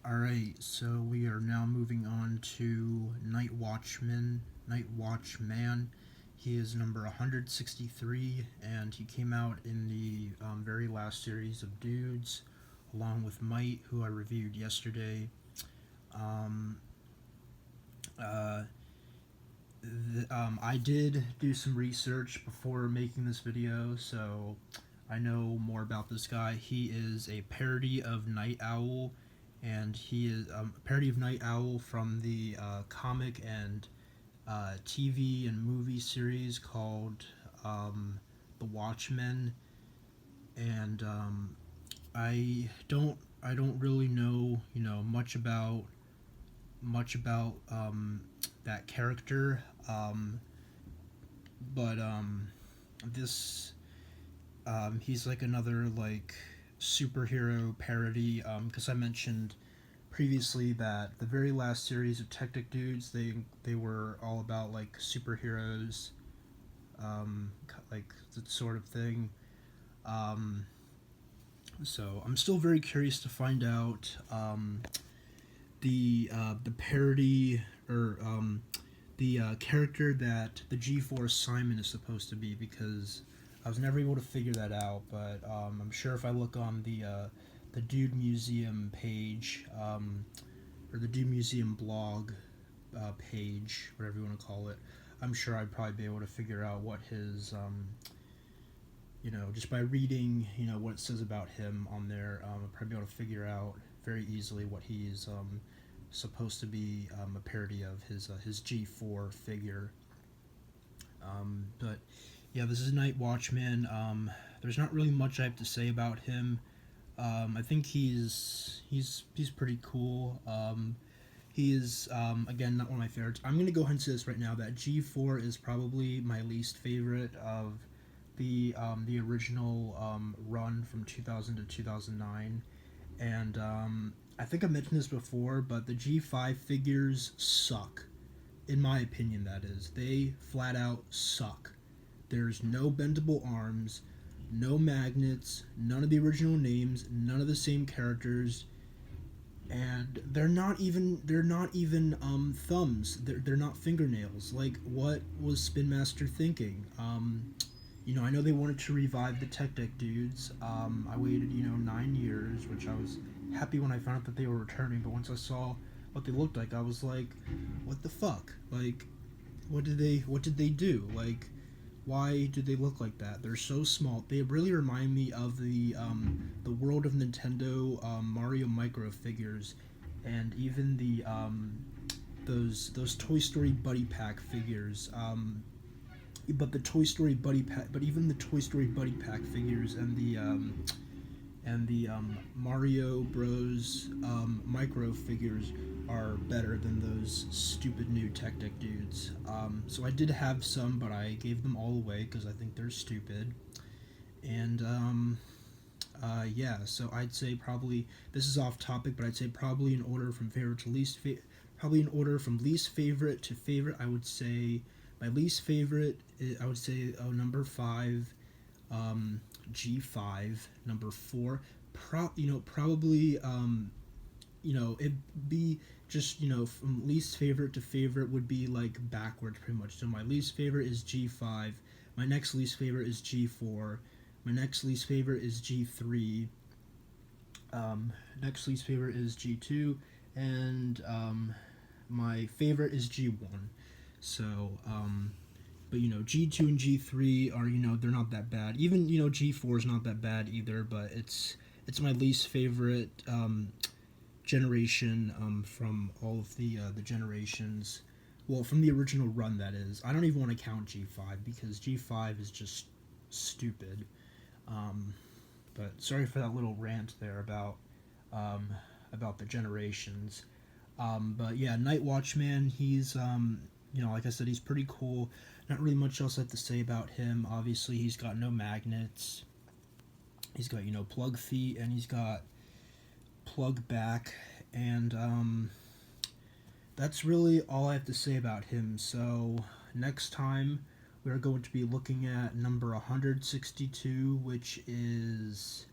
Alright, so we are now moving on to Nightwatchman. He is number 163, and he came out in the very last series of Dudes, along with Might, who I reviewed yesterday. Um, uh, I did do some research before making this video, so I know more about this guy. He is a parody of Night Owl, and he is a parody of Night Owl from the comic and TV and movie series called The Watchmen. And I don't really know much about that character, but this he's like another like superhero parody, because I mentioned previously that the very last series of Tech Dudes, they were all about like superheroes, like that sort of thing. Um, so I'm still very curious to find out the parody or the character that the G-Force Simon is supposed to be, because I was never able to figure that out. But I'm sure if I look on the Dude Museum page, or the Dude Museum blog page, whatever you want to call it, I'm sure I'd probably be able to figure out what his just by reading what it says about him on there, I'll probably be able to figure out very easily what he's supposed to be, a parody of his G4 figure. But yeah, this is Nightwatchman. There's not really much I have to say about him. I think he's pretty cool. He is, again, not one of my favorites. I'm gonna go ahead and say this right now, that G4 is probably my least favorite of the original run from 2000 to 2009. And I think I mentioned this before, but the G5 figures suck. In my opinion, that is. They flat out suck. There's no bendable arms, no magnets, none of the original names, none of the same characters, and they're not even thumbs. They're not fingernails. Like, what was Spin Master thinking? I know they wanted to revive the Tech Deck Dudes. I waited 9 years, which I was happy when I found out that they were returning. But once I saw what they looked like, I was like, what the fuck? Like, what did they do? Like, why do they look like that? They're so small. They really remind me of the World of Nintendo Mario micro figures, and even the those Toy Story Buddy Pack figures. But even the Toy Story Buddy Pack figures and the Mario Bros. Micro figures are better than those stupid new Tech Deck Dudes. So I did have some, but I gave them all away because I think they're stupid. And yeah, so I'd say probably, this is off topic, but I'd say probably in order from favorite to least probably in order from least favorite to favorite. I would say my least favorite I would say number 5, G5. Number 4, probably it'd be just from least favorite to favorite would be like backwards pretty much. So my least favorite is G5, my next least favorite is G4, my next least favorite is G3, next least favorite is G2, and my favorite is G1. So but G2 and G3 are they're not that bad. Even G4 is not that bad either, but it's my least favorite generation from all of the generations. Well, from the original run, that is. I don't even want to count G5 because G5 is just stupid. But sorry for that little rant there about the generations. But yeah, Nightwatchman, he's like I said, he's pretty cool. Not really much else I have to say about him. Obviously, he's got no magnets. He's got plug feet, and he's got plug back, and that's really all I have to say about him. So next time we're going to be looking at number 162, which is